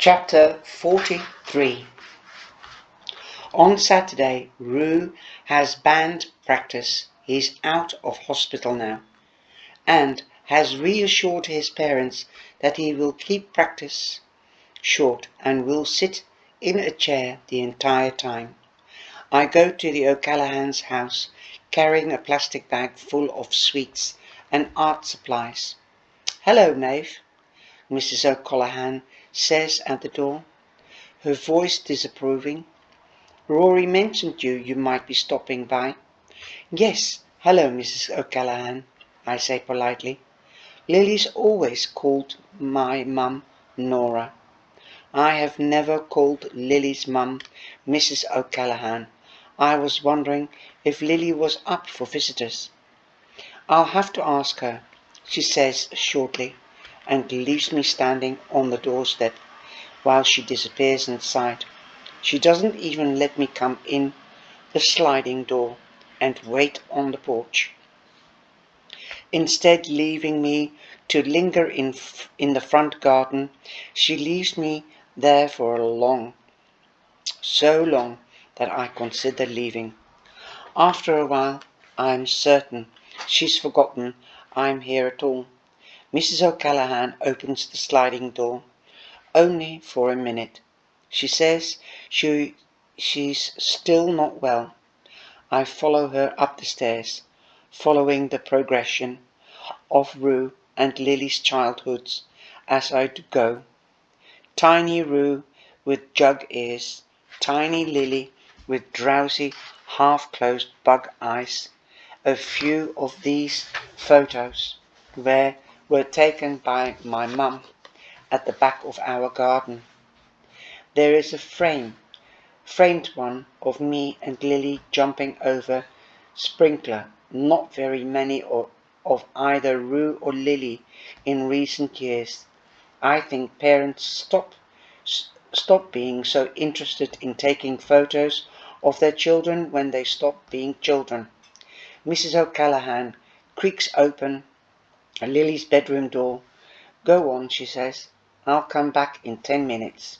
Chapter 43. On Saturday, Rue has band practice. He's out of hospital now, and has reassured his parents that he will keep practice short and will sit in a chair the entire time. I go to the O'Callaghan's house, carrying a plastic bag full of sweets and art supplies. "Hello, Maeve," Mrs. O'Callaghan says at the door, her voice disapproving. "Rory mentioned you might be stopping by." "Yes, hello, Mrs. O'Callaghan," I say politely. Lily's always called my mum Nora. I have never called Lily's mum Mrs. O'Callaghan. I was wondering if Lily was up for visitors. "I'll have to ask her," she says shortly, and leaves me standing on the doorstep while she disappears inside. She doesn't even let me come in the sliding door and wait on the porch. Instead, leaving me to linger in the front garden, she leaves me there for so long that I consider leaving. After a while, I'm certain she's forgotten I'm here at all. Mrs. O'Callaghan opens the sliding door, only for a minute. She says she's still not well. I follow her up the stairs, following the progression of Rue and Lily's childhoods as I go. Tiny Rue with jug ears, tiny Lily with drowsy, half-closed bug eyes. A few of these photos were taken by my mum at the back of our garden. There is a framed one of me and Lily jumping over sprinkler. Not very many of either Rue or Lily in recent years. I think parents stop being so interested in taking photos of their children when they stop being children. Mrs. O'Callaghan creaks open Lily's bedroom door. "Go on," she says. "I'll come back in 10 minutes.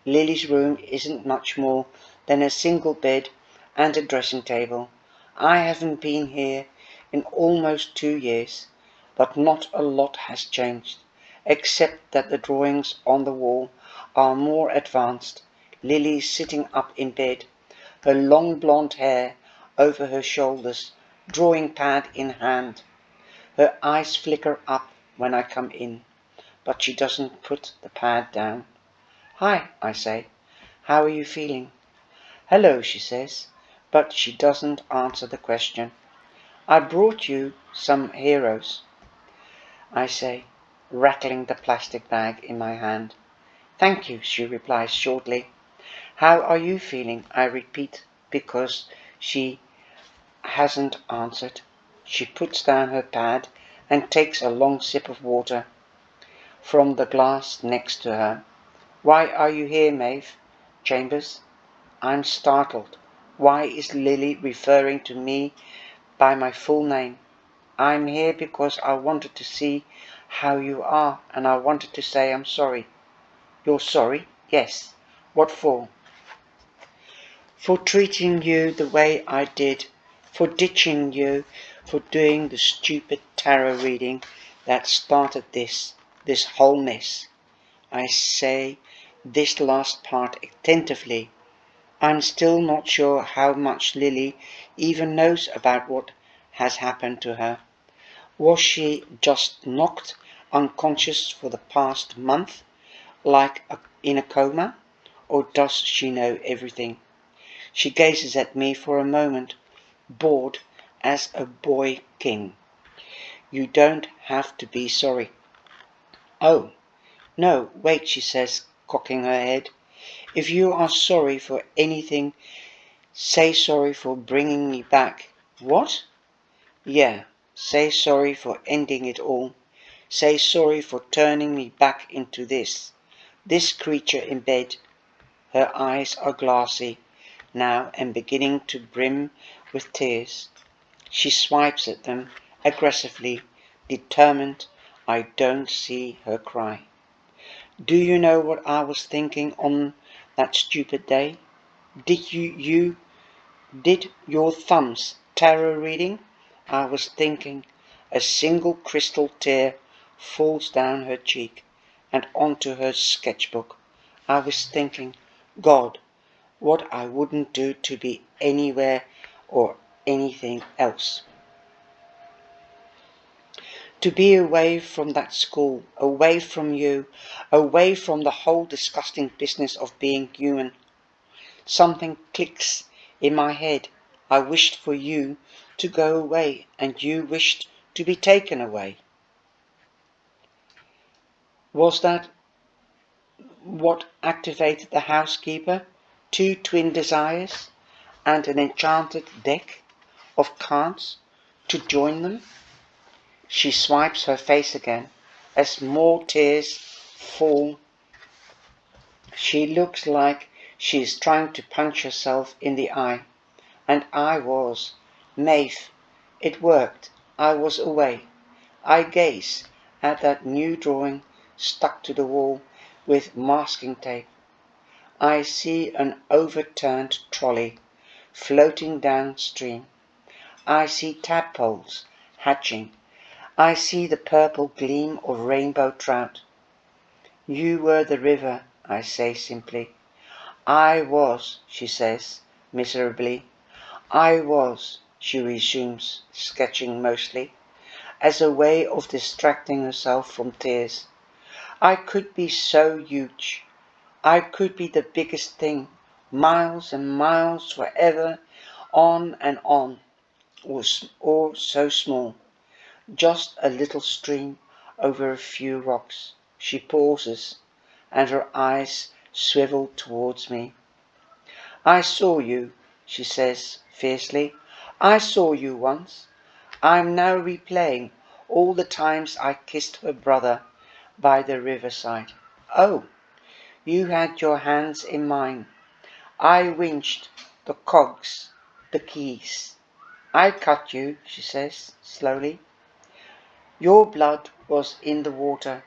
Lily's room isn't much more than a single bed and a dressing table. I haven't been here in almost 2 years, but not a lot has changed, except that the drawings on the wall are more advanced. Lily's sitting up in bed, her long blonde hair over her shoulders, drawing pad in hand. Her eyes flicker up when I come in, but she doesn't put the pad down. "Hi," I say. "How are you feeling?" "Hello," she says, but she doesn't answer the question. "I brought you some heroes," I say, rattling the plastic bag in my hand. "Thank you," she replies shortly. "How are you feeling?" I repeat, because she hasn't answered. She puts down her pad and takes a long sip of water from the glass next to her. "Why are you here, Maeve Chambers?" I'm startled. Why is Lily referring to me by my full name? "I'm here because I wanted to see how you are, and I wanted to say I'm sorry." "You're sorry?" "Yes." "What for?" "For treating you the way I did, for ditching you, for doing the stupid tarot reading that started this whole mess." I say this last part attentively. I'm still not sure how much Lily even knows about what has happened to her. Was she just knocked unconscious for the past month, in a coma, or does she know everything? She gazes at me for a moment, bored as a boy king. "You don't have to be sorry." "Oh, no, wait," she says, cocking her head. "If you are sorry for anything, say sorry for bringing me back." "What?" "Yeah, say sorry for ending it all. Say sorry for turning me back into this creature in bed." Her eyes are glassy now and beginning to brim with tears. She swipes at them aggressively, determined I don't see her cry. Do you know what I was thinking on that stupid day? Did your thumbs tarot reading? I was thinking a single crystal tear falls down her cheek and onto her sketchbook. I was thinking, God, what I wouldn't do to be anywhere or anything else. To be away from that school, away from you, away from the whole disgusting business of being human. Something clicks in my head. I wished for you to go away, and you wished to be taken away. Was that what activated the housekeeper? Two twin desires and an enchanted deck of cards to join them? She swipes her face again as more tears fall. She looks like she is trying to punch herself in the eye. And I was. Maeve, it worked. I was away. I gaze at that new drawing stuck to the wall with masking tape. I see an overturned trolley floating downstream. I see tadpoles hatching. I see the purple gleam of rainbow trout. You were the river, I say simply. I was, she says, miserably. I was, she resumes, sketching mostly, as a way of distracting herself from tears. I could be so huge. I could be the biggest thing, miles and miles forever, on and on, or so small, just a little stream over a few rocks. She pauses, and her eyes swivel towards me. I saw you, she says fiercely. I saw you once. I'm now replaying all the times I kissed her brother by the riverside. Oh, you had your hands in mine. I winched the cogs, the keys. I cut you, she says slowly. Your blood was in the water.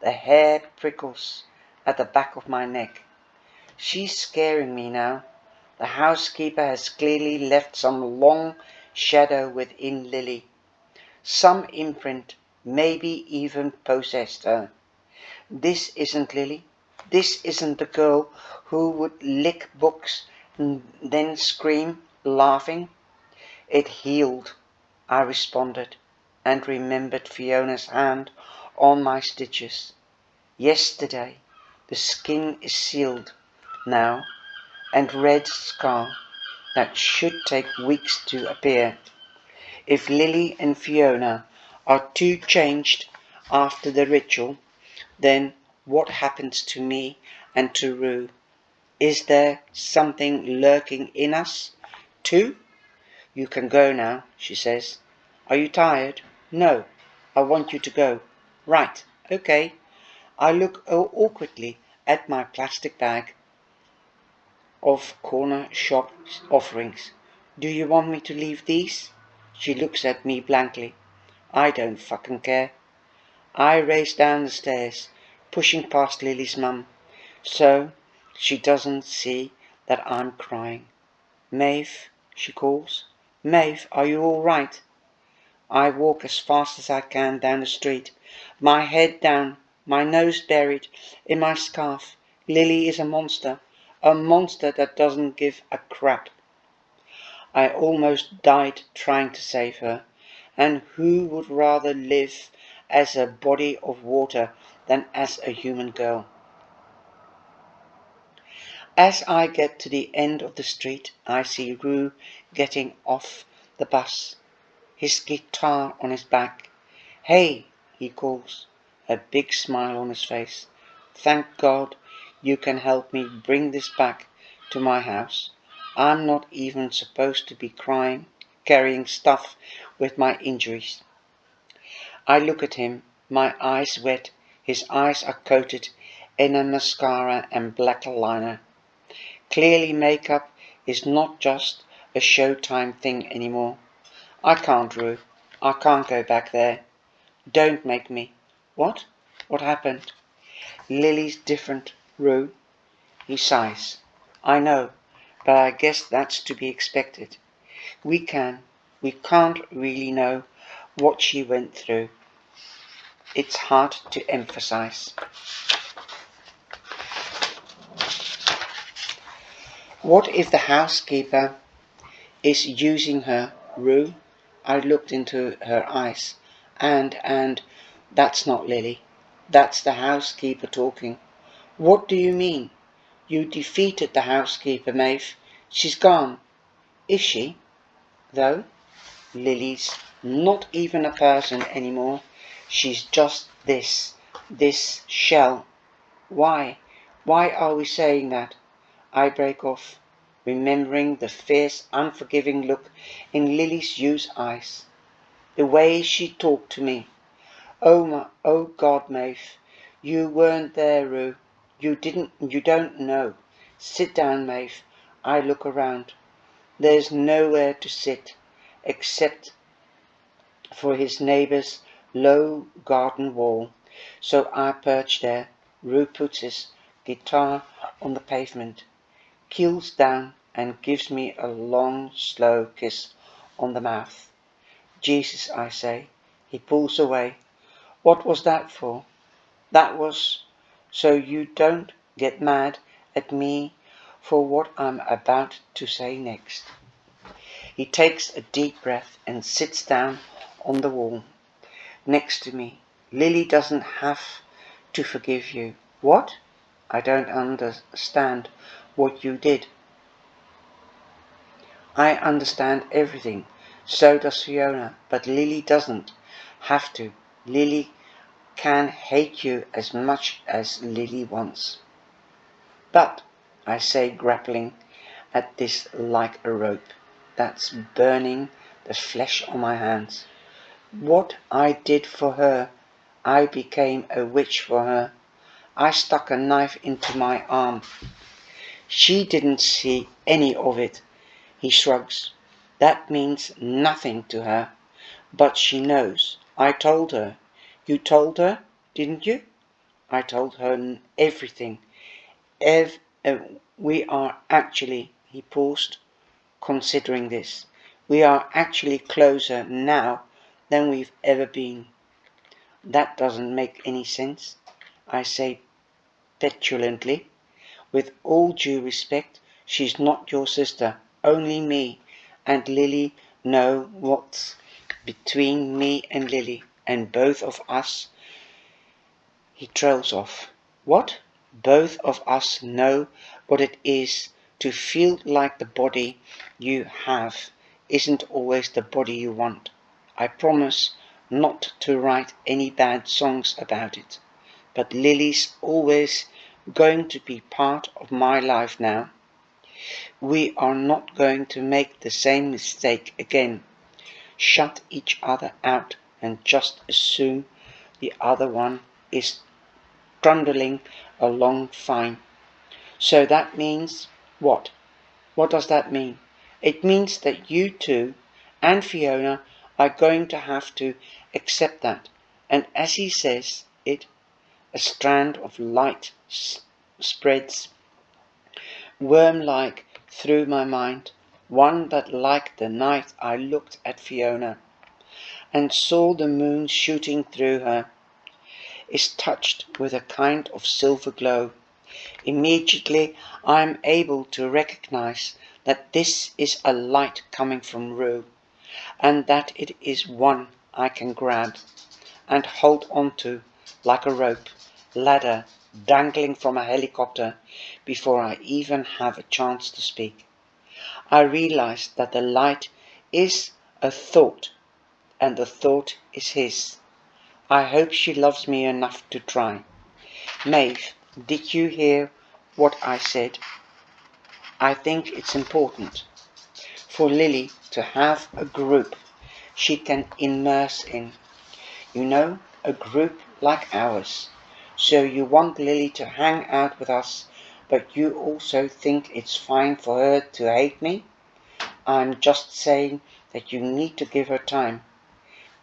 The hair prickles at the back of my neck. She's scaring me now. The housekeeper has clearly left some long shadow within Lily. Some imprint, maybe even possessed her. This isn't Lily. This isn't the girl who would lick books and then scream, laughing. It healed, I responded, and remembered Fiona's hand on my stitches. Yesterday, the skin is sealed now, and red scar that should take weeks to appear. If Lily and Fiona are too changed after the ritual, then what happens to me and to Rue? Is there something lurking in us, too? You can go now, she says. Are you tired? No, I want you to go. Right, okay. I look awkwardly at my plastic bag of corner shop offerings. Do you want me to leave these? She looks at me blankly. I don't fucking care. I race down the stairs, pushing past Lily's mum, so she doesn't see that I'm crying. Maeve, she calls. Maeve, are you all right? I walk as fast as I can down the street, my head down, my nose buried in my scarf. Lily is a monster that doesn't give a crap. I almost died trying to save her, and who would rather live as a body of water than as a human girl? As I get to the end of the street, I see Rue getting off the bus, his guitar on his back. Hey, he calls, a big smile on his face. Thank God you can help me bring this back to my house. I'm not even supposed to be carrying stuff with my injuries. I look at him, my eyes wet. His eyes are coated in a mascara and black liner. Clearly makeup is not just a showtime thing anymore. I can't, Rue. I can't go back there. Don't make me. What? What happened? Lily's different, Rue. He sighs. I know, but I guess that's to be expected. We can't really know what she went through. It's hard to emphasize. What if the housekeeper is using her, Rue? I looked into her eyes. And that's not Lily. That's the housekeeper talking. What do you mean? You defeated the housekeeper, Maeve. She's gone. Is she? Though Lily's not even a person anymore. She's just this shell. Why? Why are we saying that? I break off, remembering the fierce, unforgiving look in Lily's used eyes. The way she talked to me. Oh God, Maeve. You weren't there, Rue. You don't know. Sit down, Maeve. I look around. There's nowhere to sit, except for his neighbour's low garden wall. So I perch there. Rue puts his guitar on the pavement, keels down and gives me a long, slow kiss on the mouth. Jesus, I say. He pulls away. What was that for? That was so you don't get mad at me for what I'm about to say next. He takes a deep breath and sits down on the wall next to me. Lily doesn't have to forgive you. What? I don't understand what you did. I understand everything. So does Fiona. But Lily doesn't have to. Lily can hate you as much as Lily wants. But, I say, grappling at this like a rope that's burning the flesh on my hands. What I did for her, I became a witch for her. I stuck a knife into my arm. She didn't see any of it. He shrugs. That means nothing to her. But she knows. I told her. You told her, didn't you? I told her everything. Ev- uh, we are actually, he paused, considering this. We are actually closer now than we've ever been. That doesn't make any sense, I say petulantly. With all due respect, she's not your sister. Only me and Lily know what's between me and Lily, and both of us. He trails off. What? Both of us know what it is to feel like the body you have isn't always the body you want. I promise not to write any bad songs about it. But Lily's always going to be part of my life now. We are not going to make the same mistake again. Shut each other out and just assume the other one is trundling along fine. So that means what? What does that mean? It means that you two and Fiona are going to have to accept that. And as he says it, a strand of light spreads worm-like through my mind, one that, like the night I looked at Fiona and saw the moon shooting through her, is touched with a kind of silver glow. Immediately I am able to recognize that this is a light coming from Rue, and that it is one I can grab and hold onto like a rope ladder dangling from a helicopter before I even have a chance to speak. I realize that the light is a thought, and the thought is his. I hope she loves me enough to try. Maeve, did you hear what I said? I think it's important for Lily to have a group she can immerse in. You know, a group like ours. So you want Lily to hang out with us, but you also think it's fine for her to hate me? I'm just saying that you need to give her time.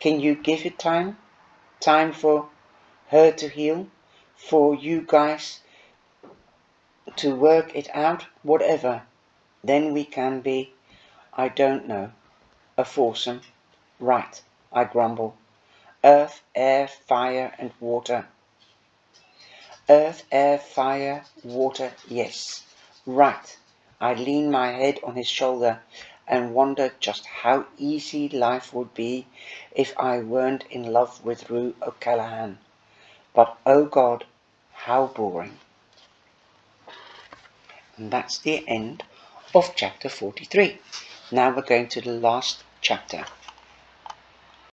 Can you give it time? Time for her to heal? for you guys to work it out, whatever. Then we can be, I don't know, a foursome. Right, I grumble. Earth, air, fire and water. Earth, air, fire, water, yes. Right. I lean my head on his shoulder and wonder just how easy life would be if I weren't in love with Rue O'Callaghan. But oh God, how boring. And that's the end of chapter 43. Now we're going to the last chapter.